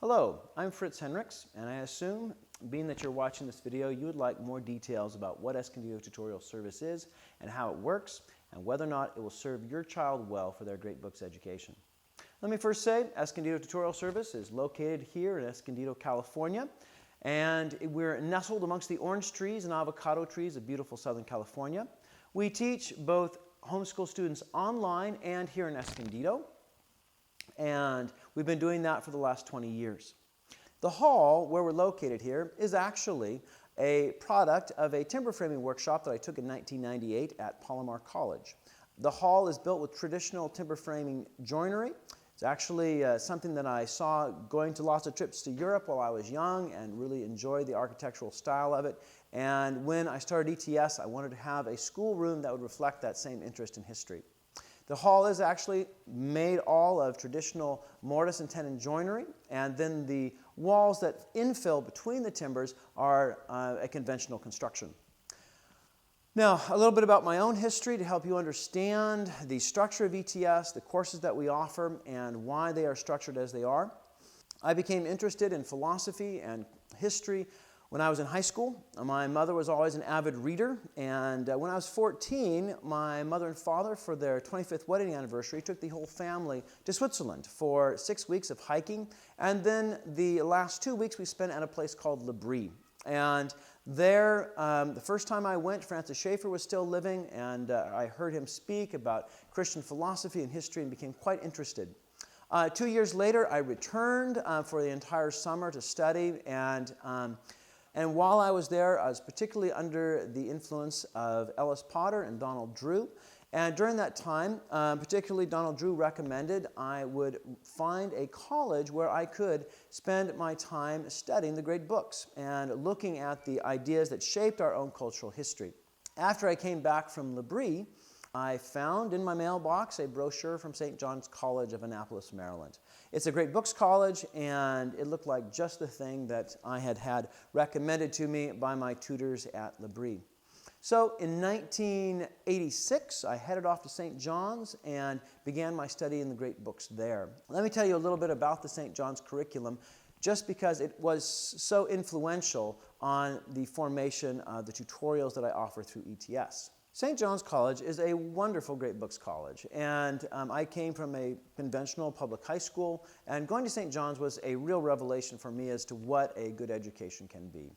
Hello, I'm Fritz Henriks, and I assume, being that you're watching this video, you would like more details about what Escondido Tutorial Service is and how it works, and whether or not it will serve your child well for their Great Books education. Let me first say, Escondido Tutorial Service is located here in Escondido, California, and we're nestled amongst the orange trees and avocado trees of beautiful Southern California. We teach both homeschool students online and here in Escondido, and we've been doing that for the last 20 years. The hall where we're located here is actually a product of a timber framing workshop that I took in 1998 at Palomar College. The hall is built with traditional timber framing joinery. It's actually something that I saw going to lots of trips to Europe while I was young and really enjoyed the architectural style of it. And when I started ETS, I wanted to have a school room that would reflect that same interest in history. The hall is actually made all of traditional mortise and tenon joinery, and then the walls that infill between the timbers are a conventional construction. Now, a little bit about my own history to help you understand the structure of ETS, the courses that we offer, and why they are structured as they are. I became interested in philosophy and history when I was in high school. My mother was always an avid reader, and when I was 14, my mother and father, for their 25th wedding anniversary, took the whole family to Switzerland for 6 weeks of hiking, and then the last 2 weeks we spent at a place called L'Abri. And there, the first time I went, Francis Schaeffer was still living, and I heard him speak about Christian philosophy and history and became quite interested. 2 years later, I returned for the entire summer to study, and while I was there, I was particularly under the influence of Ellis Potter and Donald Drew. And during that time, particularly Donald Drew recommended I would find a college where I could spend my time studying the great books and looking at the ideas that shaped our own cultural history. After I came back from L'Abri, I found in my mailbox a brochure from St. John's College of Annapolis, Maryland. It's a great books college, and it looked like just the thing that I had had recommended to me by my tutors at L'Abri. So in 1986, I headed off to St. John's and began my study in the great books there. Let me tell you a little bit about the St. John's curriculum, just because it was so influential on the formation of the tutorials that I offer through ETS. St. John's College is a wonderful great books college, and I came from a conventional public high school, and going to St. John's was a real revelation for me as to what a good education can be.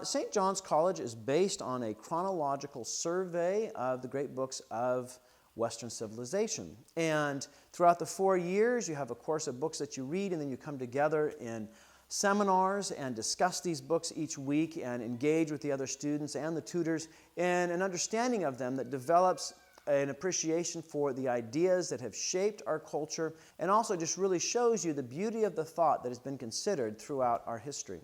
St. John's College is based on a chronological survey of the great books of Western civilization, and throughout the 4 years you have a course of books that you read, and then you come together in seminars and discuss these books each week and engage with the other students and the tutors in an understanding of them that develops an appreciation for the ideas that have shaped our culture, and also just really shows you the beauty of the thought that has been considered throughout our history.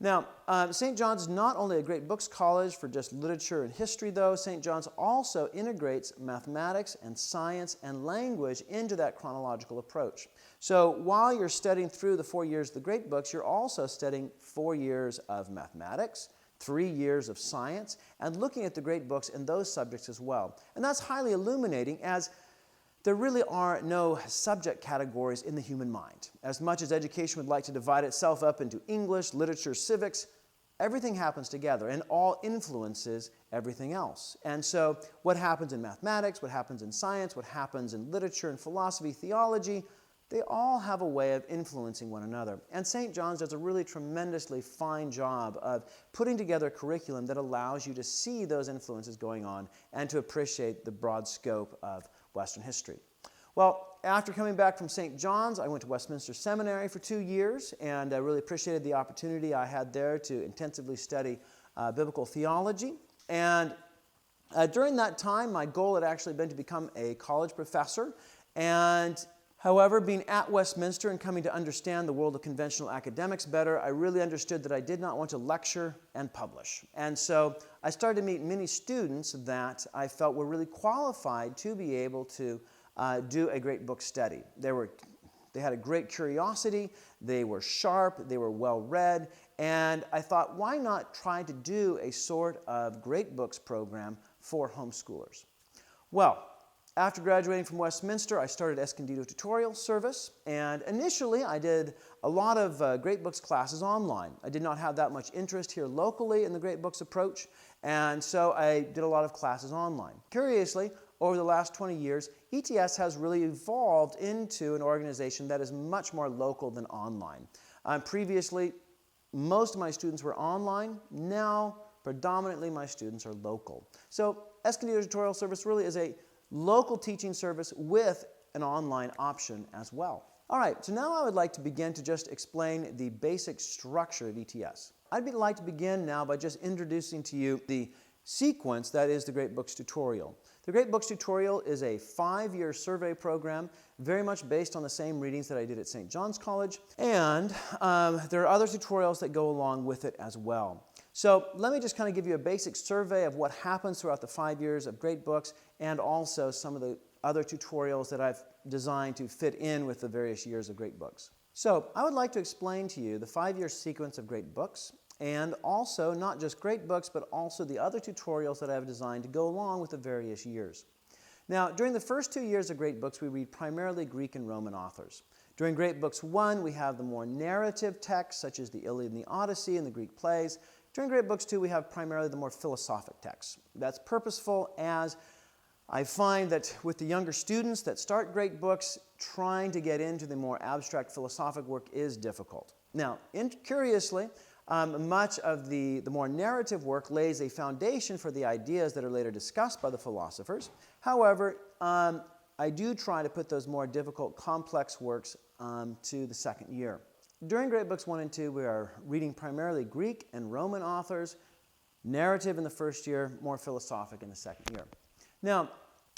Now, St. John's is not only a great books college for just literature and history, though. St. John's also integrates mathematics and science and language into that chronological approach. So while you're studying through the 4 years of the great books, you're also studying 4 years of mathematics, 3 years of science, and looking at the great books in those subjects as well. And that's highly illuminating, as there really are no subject categories in the human mind. As much as education would like to divide itself up into English, literature, civics, everything happens together and all influences everything else. And so what happens in mathematics, what happens in science, what happens in literature and philosophy, theology, they all have a way of influencing one another. And St. John's does a really tremendously fine job of putting together a curriculum that allows you to see those influences going on and to appreciate the broad scope of Western history. Well, after coming back from St. John's, I went to Westminster Seminary for 2 years, and I really appreciated the opportunity I had there to intensively study biblical theology. And during that time, my goal had actually been to become a college professor. And however, being at Westminster and coming to understand the world of conventional academics better, I really understood that I did not want to lecture and publish. And so I started to meet many students that I felt were really qualified to be able to do a great book study. They had a great curiosity, they were sharp, they were well-read, and I thought, why not try to do a sort of great books program for homeschoolers? Well, After graduating from Westminster, I started Escondido Tutorial Service, and initially I did a lot of Great Books classes online. I did not have that much interest here locally in the Great Books approach, and so I did a lot of classes online. Curiously, over the last 20 years, ETS has really evolved into an organization that is much more local than online. Previously, most of my students were online. Now, predominantly my students are local. So Escondido Tutorial Service really is a local teaching service with an online option as well. All right, so now I would like to begin to just explain the basic structure of ETS. I'd like to begin now by just introducing to you the sequence that is the Great Books Tutorial. The Great Books Tutorial is a 5-year survey program, very much based on the same readings that I did at St. John's College, and there are other tutorials that go along with it as well. So let me just kind of give you a basic survey of what happens throughout the 5 years of Great Books, and also some of the other tutorials that I've designed to fit in with the various years of Great Books. So I would like to explain to you the 5-year sequence of Great Books, and also not just Great Books, but also the other tutorials that I have designed to go along with the various years. Now, during the first 2 years of Great Books, we read primarily Greek and Roman authors. During Great Books 1, we have the more narrative texts, such as the Iliad and the Odyssey and the Greek plays. During Great Books 2, we have primarily the more philosophic texts. That's purposeful, as I find that with the younger students that start Great Books, trying to get into the more abstract philosophic work is difficult. Now, curiously, much of the more narrative work lays a foundation for the ideas that are later discussed by the philosophers. However, I do try to put those more difficult, complex works to the second year. During Great Books 1 and 2, we are reading primarily Greek and Roman authors, narrative in the first year, more philosophic in the second year. Now,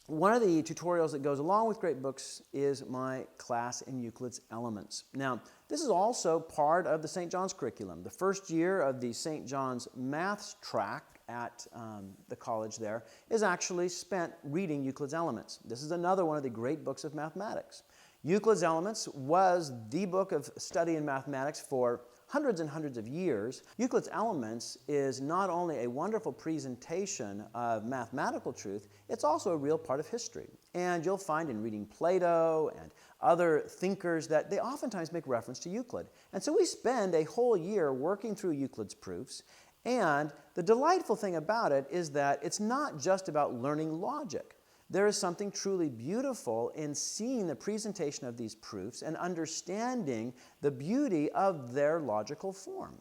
one of the tutorials that goes along with Great Books is my class in Euclid's Elements. Now, this is also part of the St. John's curriculum. The first year of the St. John's Maths track at the college there is actually spent reading Euclid's Elements. This is another one of the great books of mathematics. Euclid's Elements was the book of study in mathematics for hundreds and hundreds of years. Euclid's Elements is not only a wonderful presentation of mathematical truth, it's also a real part of history. And you'll find in reading Plato and other thinkers that they oftentimes make reference to Euclid. And so we spend a whole year working through Euclid's proofs. And the delightful thing about it is that it's not just about learning logic. There is something truly beautiful in seeing the presentation of these proofs and understanding the beauty of their logical form.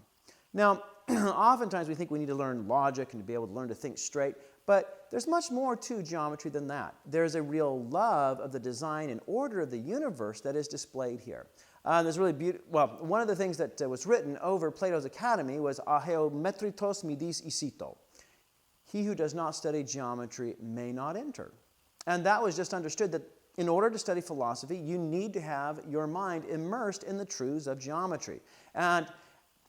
Now, oftentimes we think we need to learn logic and to be able to learn to think straight, but there's much more to geometry than that. There's a real love of the design and order of the universe that is displayed here. There's really beautiful. Well, one of the things that was written over Plato's Academy was "Aheometritos midis isito." He who does not study geometry may not enter. And that was just understood that in order to study philosophy, you need to have your mind immersed in the truths of geometry. And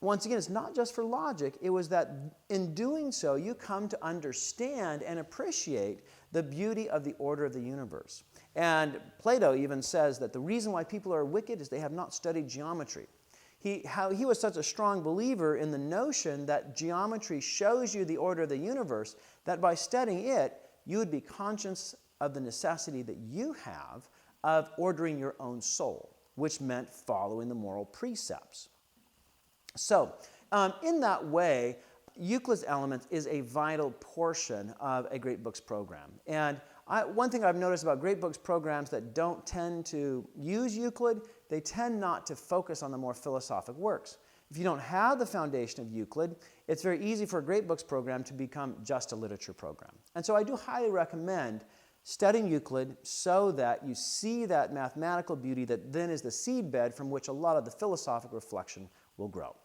once again, it's not just for logic. It was that in doing so, you come to understand and appreciate the beauty of the order of the universe. And Plato even says that the reason why people are wicked is they have not studied geometry. He was such a strong believer in the notion that geometry shows you the order of the universe, that by studying it, you would be conscious of the necessity that you have of ordering your own soul, which meant following the moral precepts. So, in that way, Euclid's Elements is a vital portion of a Great Books program. And one thing I've noticed about Great Books programs that don't tend to use Euclid, they tend not to focus on the more philosophic works. If you don't have the foundation of Euclid, it's very easy for a Great Books program to become just a literature program. And so I do highly recommend studying Euclid so that you see that mathematical beauty that then is the seedbed from which a lot of the philosophic reflection will grow.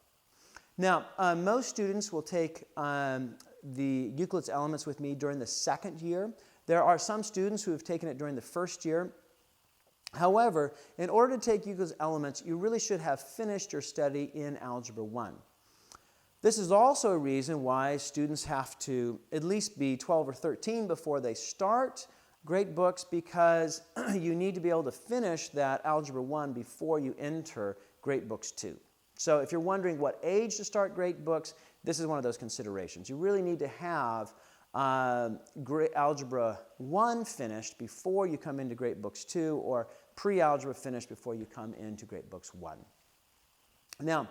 Now, most students will take the Euclid's Elements with me during the second year. There are some students who have taken it during the first year. However, in order to take Euclid's Elements, you really should have finished your study in Algebra 1. This is also a reason why students have to at least be 12 or 13 before they start Great Books, because you need to be able to finish that Algebra 1 before you enter Great Books 2. So if you're wondering what age to start Great Books, this is one of those considerations. You really need to have Algebra 1 finished before you come into Great Books 2, or pre-algebra finished before you come into Great Books 1. Now,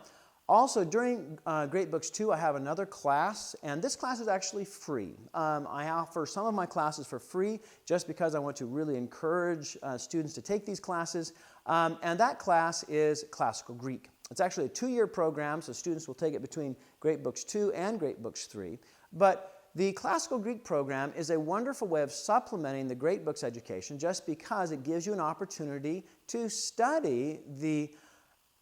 also during Great Books 2, I have another class, and this class is actually free. I offer some of my classes for free just because I want to really encourage students to take these classes, and that class is Classical Greek. It's actually a 2-year program, so students will take it between Great Books 2 and Great Books 3. But the Classical Greek program is a wonderful way of supplementing the Great Books education just because it gives you an opportunity to study the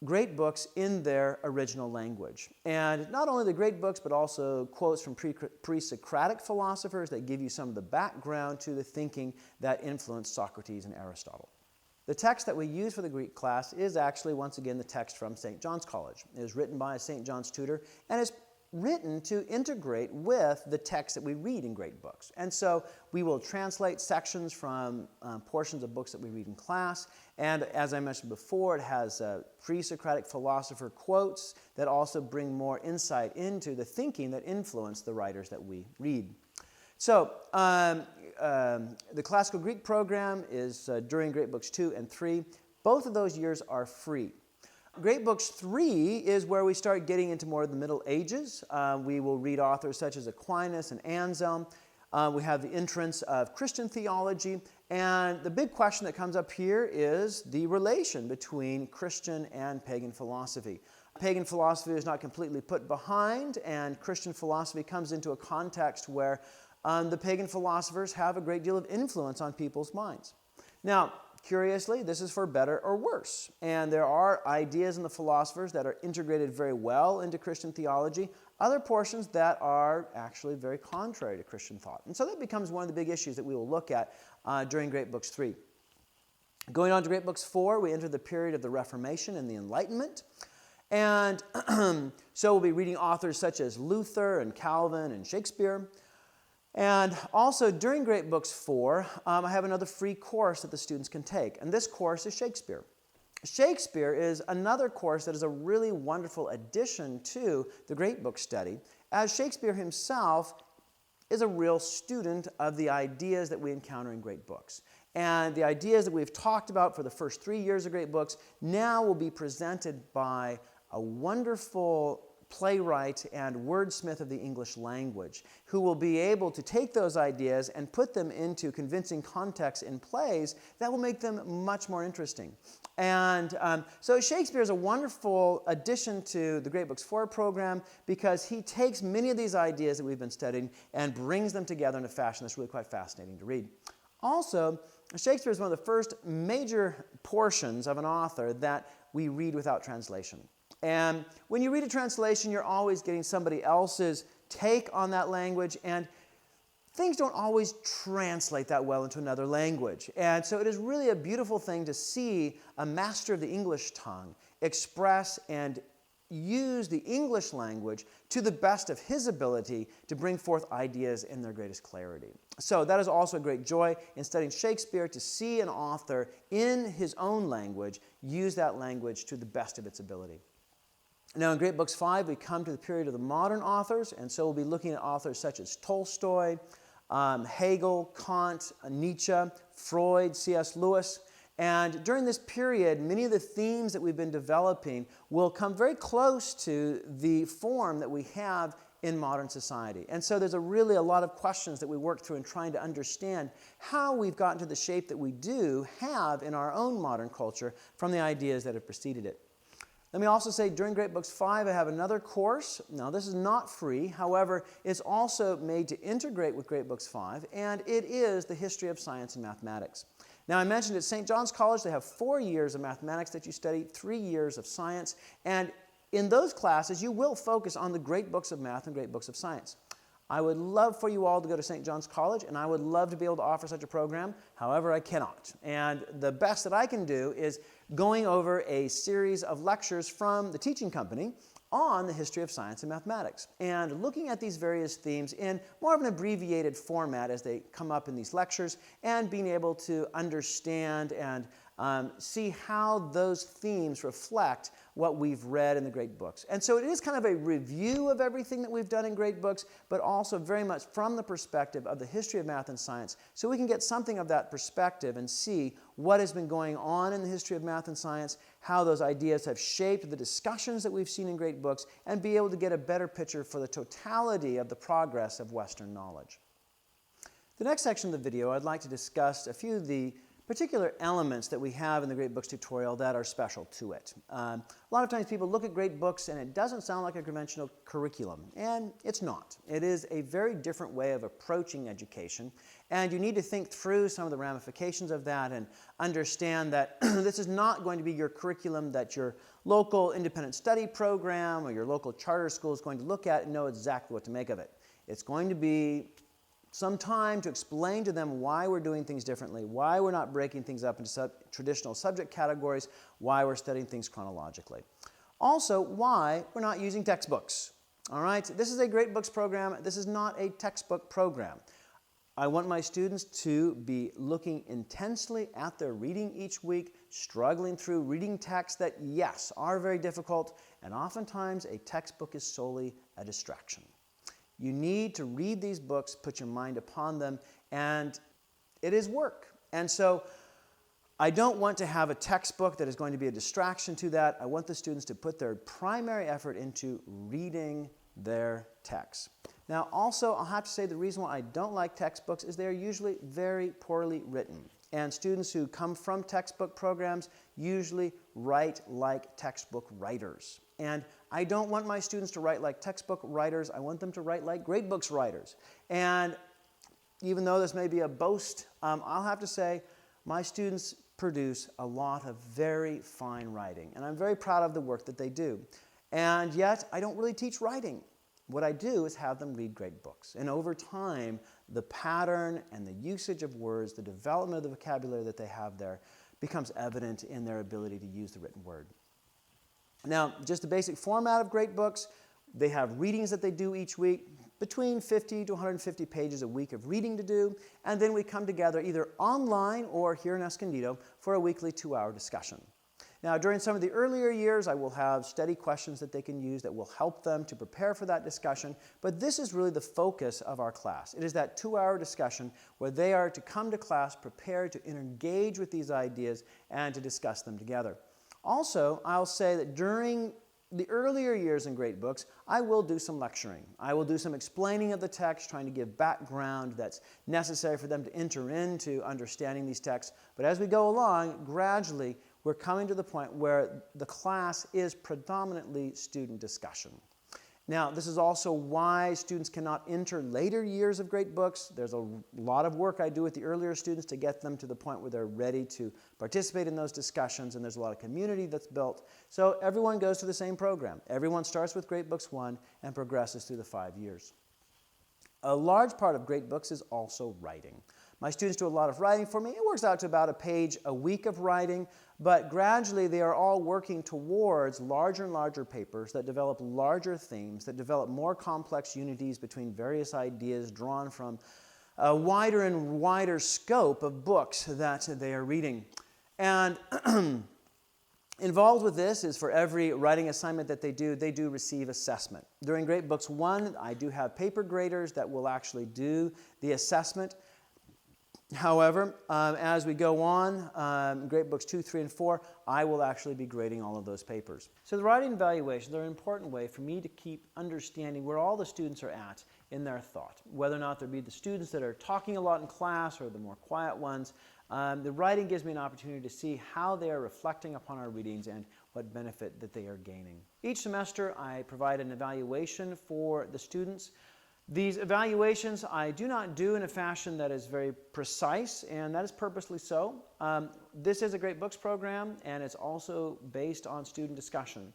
great books in their original language. And not only the great books, but also quotes from pre-Socratic philosophers that give you some of the background to the thinking that influenced Socrates and Aristotle. The text that we use for the Greek class is actually, once again, the text from St. John's College. It is written by a St. John's tutor and is written to integrate with the text that we read in great books. And so we will translate sections from portions of books that we read in class. And as I mentioned before, it has pre-Socratic philosopher quotes that also bring more insight into the thinking that influenced the writers that we read. So the Classical Greek program is during Great Books 2 and 3. Both of those years are free. Great Books 3 is where we start getting into more of the Middle Ages. We will read authors such as Aquinas and Anselm. We have the entrance of Christian theology. And the big question that comes up here is the relation between Christian and pagan philosophy. Pagan philosophy is not completely put behind, and Christian philosophy comes into a context where the pagan philosophers have a great deal of influence on people's minds. Now, curiously, this is for better or worse. And there are ideas in the philosophers that are integrated very well into Christian theology, other portions that are actually very contrary to Christian thought. And so that becomes one of the big issues that we will look at during Great Books 3. Going on to Great Books 4, we enter the period of the Reformation and the Enlightenment. And so we'll be reading authors such as Luther and Calvin and Shakespeare. And also during Great Books 4, I have another free course that the students can take, and this course is Shakespeare. Shakespeare is another course that is a really wonderful addition to the Great Book study, as Shakespeare himself is a real student of the ideas that we encounter in great books. And the ideas that we've talked about for the first 3 years of Great Books now will be presented by a wonderful playwright and wordsmith of the English language, who will be able to take those ideas and put them into convincing context in plays that will make them much more interesting. And so Shakespeare is a wonderful addition to the Great Books 4 program because he takes many of these ideas that we've been studying and brings them together in a fashion that's really quite fascinating to read. Also, Shakespeare is one of the first major portions of an author that we read without translation. And when you read a translation, you're always getting somebody else's take on that language, and things don't always translate that well into another language. And so it is really a beautiful thing to see a master of the English tongue express and use the English language to the best of his ability to bring forth ideas in their greatest clarity. So that is also a great joy in studying Shakespeare, to see an author in his own language use that language to the best of its ability. Now in Great Books 5, we come to the period of the modern authors, and so we'll be looking at authors such as Tolstoy, Hegel, Kant, Nietzsche, Freud, C.S. Lewis. And during this period, many of the themes that we've been developing will come very close to the form that we have in modern society. And so there's really a lot of questions that we work through in trying to understand how we've gotten to the shape that we do have in our own modern culture from the ideas that have preceded it. Let me also say, during Great Books 5, I have another course. Now, this is not free. However, it's also made to integrate with Great Books 5, and it is the history of science and mathematics. Now, I mentioned at St. John's College, they have 4 years of mathematics that you study, 3 years of science, and in those classes, you will focus on the great books of math and great books of science. I would love for you all to go to St. John's College, and I would love to be able to offer such a program. However, I cannot. And the best that I can do is going over a series of lectures from the teaching company on the history of science and mathematics, and looking at these various themes in more of an abbreviated format as they come up in these lectures, and being able to understand and see how those themes reflect what we've read in the great books. And so it is kind of a review of everything that we've done in great books, but also very much from the perspective of the history of math and science, so we can get something of that perspective and see what has been going on in the history of math and science, how those ideas have shaped the discussions that we've seen in great books, and be able to get a better picture for the totality of the progress of Western knowledge. The next section of the video, I'd like to discuss a few of the particular elements that we have in the Great Books tutorial that are special to it. A lot of times people look at great books and it doesn't sound like a conventional curriculum, and it's not. It is a very different way of approaching education, and you need to think through some of the ramifications of that and understand that this is not going to be your curriculum that your local independent study program or your local charter school is going to look at and know exactly what to make of it. It's going to be some time to explain to them why we're doing things differently, why we're not breaking things up into traditional subject categories, why we're studying things chronologically. Also, why we're not using textbooks. All right, this is a great books program. This is not a textbook program. I want my students to be looking intensely at their reading each week, struggling through reading texts that, yes, are very difficult, and oftentimes a textbook is solely a distraction. You need to read these books, put your mind upon them, and it is work. And so I don't want to have a textbook that is going to be a distraction to that. I want the students to put their primary effort into reading their texts. Now, also, I'll have to say the reason why I don't like textbooks is they're usually very poorly written. And students who come from textbook programs usually write like textbook writers. And I don't want my students to write like textbook writers. I want them to write like great books writers. And even though this may be a boast, I'll have to say my students produce a lot of very fine writing. And I'm very proud of the work that they do. And yet, I don't really teach writing. What I do is have them read great books. And over time, the pattern and the usage of words, the development of the vocabulary that they have there becomes evident in their ability to use the written word. Now, just the basic format of great books, they have readings that they do each week, between 50 to 150 pages a week of reading to do, and then we come together either online or here in Escondido for a weekly 2-hour discussion. Now, during some of the earlier years, I will have study questions that they can use that will help them to prepare for that discussion, but this is really the focus of our class. It is that 2-hour discussion where they are to come to class prepared to engage with these ideas and to discuss them together. Also, I'll say that during the earlier years in great books, I will do some lecturing. I will do some explaining of the text, trying to give background that's necessary for them to enter into understanding these texts. But as we go along, gradually, we're coming to the point where the class is predominantly student discussion. Now, this is also why students cannot enter later years of great books. There's a lot of work I do with the earlier students to get them to the point where they're ready to participate in those discussions, and there's a lot of community that's built. So everyone goes to the same program. Everyone starts with Great Books 1 and progresses through the 5 years. A large part of great books is also writing. My students do a lot of writing for me. It works out to about a page a week of writing, but gradually they are all working towards larger and larger papers that develop larger themes, that develop more complex unities between various ideas drawn from a wider and wider scope of books that they are reading. And involved with this is for every writing assignment that they do receive assessment. During Great Books 1, I do have paper graders that will actually do the assessment. However, as we go on, Great Books 2, 3, and 4, I will actually be grading all of those papers. So the writing evaluations are an important way for me to keep understanding where all the students are at in their thought. Whether or not there be the students that are talking a lot in class or the more quiet ones, the writing gives me an opportunity to see how they are reflecting upon our readings and what benefit that they are gaining. Each semester, I provide an evaluation for the students. These evaluations I do not do in a fashion that is very precise, and that is purposely so. This is a Great Books program, and it's also based on student discussion.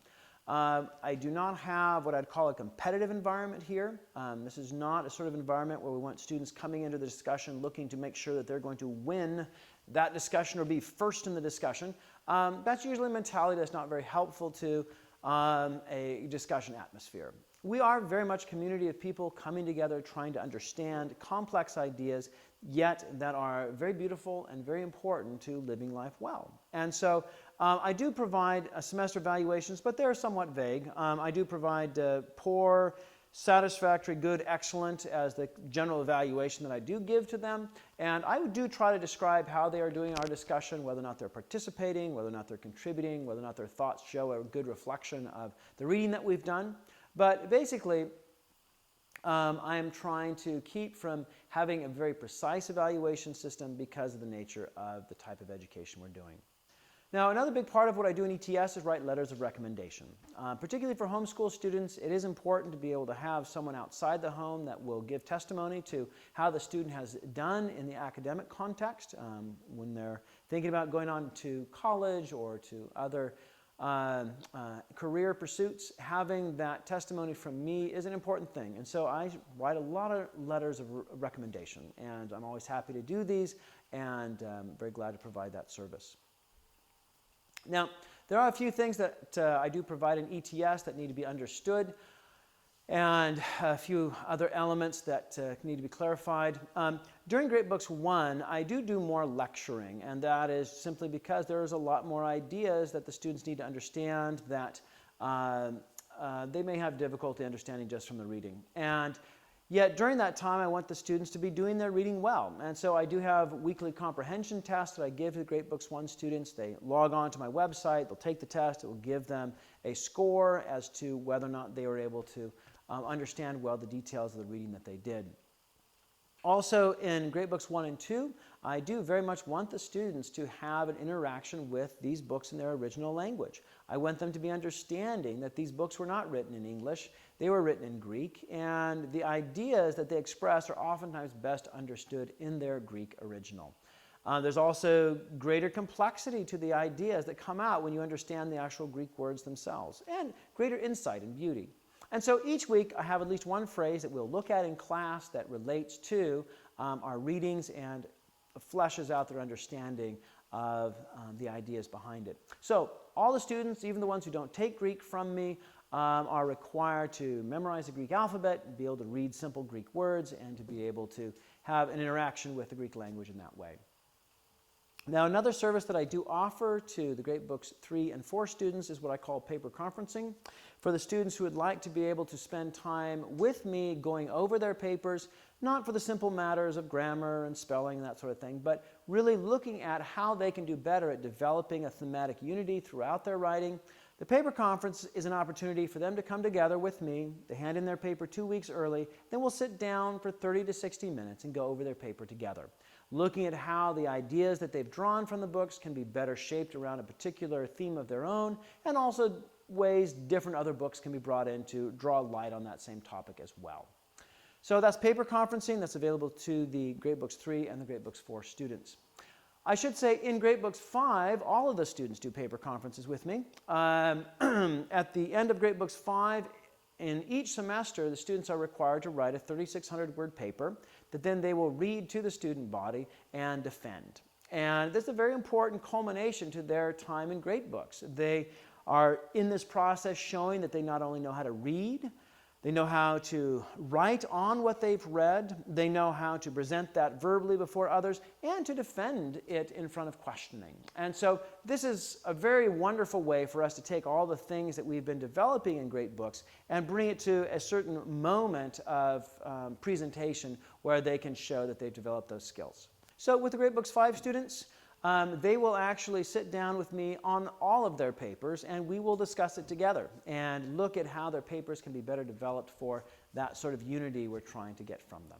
I do not have what I'd call a competitive environment here. This is not a sort of environment where we want students coming into the discussion looking to make sure that they're going to win that discussion or be first in the discussion. That's usually a mentality that's not very helpful to a discussion atmosphere. We are very much a community of people coming together, trying to understand complex ideas, yet that are very beautiful and very important to living life well. And so I do provide semester evaluations, but they're somewhat vague. I do provide poor, satisfactory, good, excellent as the general evaluation that I do give to them. And I do try to describe how they are doing in our discussion, whether or not they're participating, whether or not they're contributing, whether or not their thoughts show a good reflection of the reading that we've done. But basically, I am trying to keep from having a very precise evaluation system because of the nature of the type of education we're doing. Now, another big part of what I do in ETS is write letters of recommendation. Particularly for homeschool students, it is important to be able to have someone outside the home that will give testimony to how the student has done in the academic context when they're thinking about going on to college or to other career pursuits. Having that testimony from me is an important thing. And so I write a lot of letters of recommendation, and I'm always happy to do these, and very glad to provide that service. Now, there are a few things that I do provide in ETS that need to be understood, and a few other elements that need to be clarified. During Great Books 1, I do more lecturing, and that is simply because there's a lot more ideas that the students need to understand that they may have difficulty understanding just from the reading. And yet, during that time, I want the students to be doing their reading well. And so I do have weekly comprehension tests that I give to the Great Books 1 students. They log on to my website, they'll take the test, it will give them a score as to whether or not they were able to understand well the details of the reading that they did. Also, in Great Books 1 and 2, I do very much want the students to have an interaction with these books in their original language. I want them to be understanding that these books were not written in English, they were written in Greek, and the ideas that they express are oftentimes best understood in their Greek original. There's also greater complexity to the ideas that come out when you understand the actual Greek words themselves, and greater insight and beauty. And so each week I have at least one phrase that we'll look at in class that relates to our readings and fleshes out their understanding of the ideas behind it. So all the students, even the ones who don't take Greek from me, are required to memorize the Greek alphabet, be able to read simple Greek words, and to be able to have an interaction with the Greek language in that way. Now, another service that I do offer to the Great Books 3 and 4 students is what I call paper conferencing. For the students who would like to be able to spend time with me going over their papers, not for the simple matters of grammar and spelling and that sort of thing, but really looking at how they can do better at developing a thematic unity throughout their writing. The paper conference is an opportunity for them to come together with me. They hand in their paper 2 weeks early, then we'll sit down for 30 to 60 minutes and go over their paper together, looking at how the ideas that they've drawn from the books can be better shaped around a particular theme of their own, and also ways different other books can be brought in to draw light on that same topic as well. So that's paper conferencing that's available to the Great Books 3 and the Great Books 4 students. I should say in Great Books 5, all of the students do paper conferences with me. At the end of Great Books 5, in each semester, the students are required to write a 3,600-word paper that then they will read to the student body and defend. And this is a very important culmination to their time in Great Books. They are in this process showing that they not only know how to read, they know how to write on what they've read, they know how to present that verbally before others, and to defend it in front of questioning. And so this is a very wonderful way for us to take all the things that we've been developing in Great Books and bring it to a certain moment of presentation where they can show that they've developed those skills. So with the Great Books 5 students, they will actually sit down with me on all of their papers, and we will discuss it together and look at how their papers can be better developed for that sort of unity we're trying to get from them.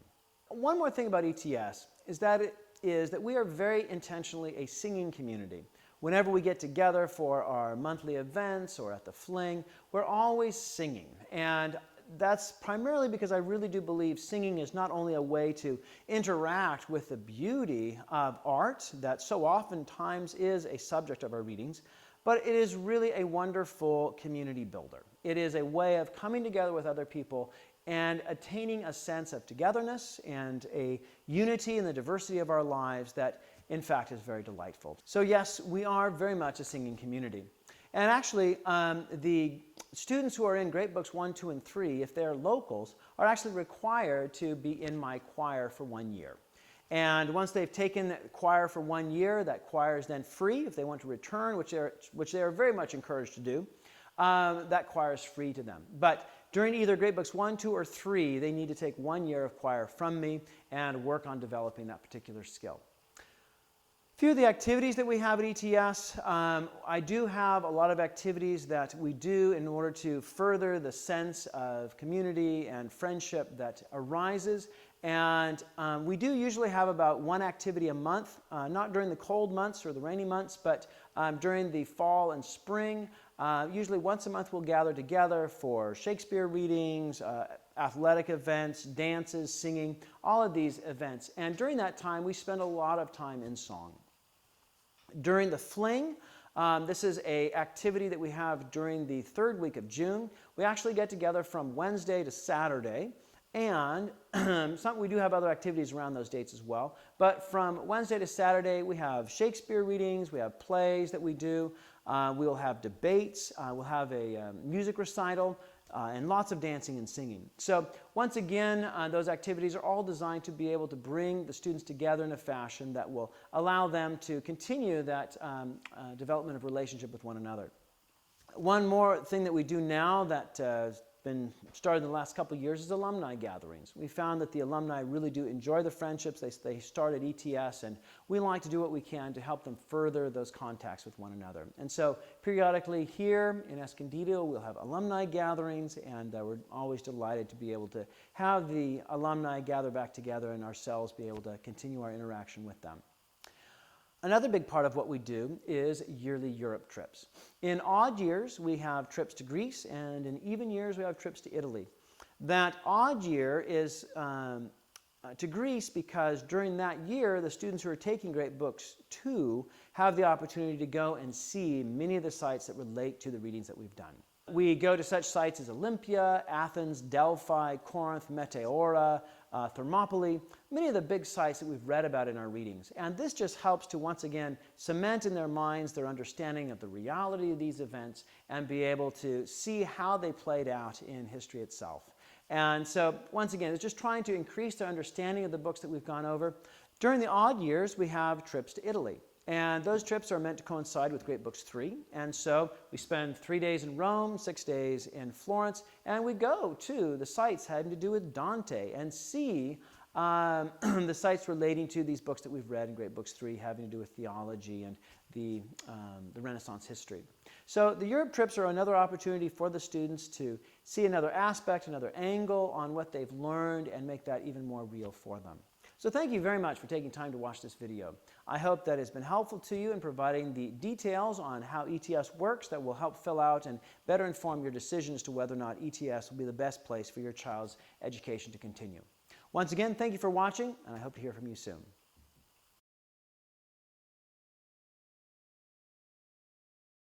One more thing about ETS is that we are very intentionally a singing community. Whenever we get together for our monthly events or at the fling, we're always singing. And that's primarily because I really do believe singing is not only a way to interact with the beauty of art that so oftentimes is a subject of our readings, but it is really a wonderful community builder. It is a way of coming together with other people and attaining a sense of togetherness and a unity in the diversity of our lives that, in fact, is very delightful. So yes, we are very much a singing community. And actually, the students who are in Great Books 1, 2, and 3, if they're locals, are actually required to be in my choir for 1 year. And once they've taken choir for 1 year, that choir is then free. If they want to return, which they are very much encouraged to do, that choir is free to them. But during either grade books 1, 2, or 3, they need to take 1 year of choir from me and work on developing that particular skill. A few of the activities that we have at ETS, I do have a lot of activities that we do in order to further the sense of community and friendship that arises. And we do usually have about 1 activity a month, not during the cold months or the rainy months, but during the fall and spring. Usually once a month we'll gather together for Shakespeare readings, athletic events, dances, singing, all of these events. And during that time we spend a lot of time in song. During the Fling, this is an activity that we have during the 3rd week of June. We actually get together from Wednesday to Saturday. And we do have other activities around those dates as well. But from Wednesday to Saturday, we have Shakespeare readings, we have plays that we do, we will have debates, we'll have a music recital, and lots of dancing and singing. So once again, those activities are all designed to be able to bring the students together in a fashion that will allow them to continue that development of relationship with one another. One more thing that we do now that been started in the last couple of years is alumni gatherings. We found that the alumni really do enjoy the friendships. They start at ETS, and we like to do what we can to help them further those contacts with one another. And so periodically here in Escondido, we'll have alumni gatherings, and we're always delighted to be able to have the alumni gather back together and ourselves be able to continue our interaction with them. Another big part of what we do is yearly Europe trips. In odd years, we have trips to Greece, and in even years, we have trips to Italy. That odd year is to Greece because during that year, the students who are taking Great Books 2 have the opportunity to go and see many of the sites that relate to the readings that we've done. We go to such sites as Olympia, Athens, Delphi, Corinth, Meteora, Thermopylae, many of the big sites that we've read about in our readings. And this just helps to once again cement in their minds their understanding of the reality of these events and be able to see how they played out in history itself. And so once again, it's just trying to increase their understanding of the books that we've gone over. During the odd years, we have trips to Italy. And those trips are meant to coincide with Great Books 3. And so we spend 3 days in Rome, 6 days in Florence, and we go to the sites having to do with Dante and see the sites relating to these books that we've read in Great Books 3 having to do with theology and the Renaissance history. So the Europe trips are another opportunity for the students to see another aspect, another angle on what they've learned and make that even more real for them. So thank you very much for taking time to watch this video. I hope that it's been helpful to you in providing the details on how ETS works that will help fill out and better inform your decision as to whether or not ETS will be the best place for your child's education to continue. Once again, thank you for watching, and I hope to hear from you soon.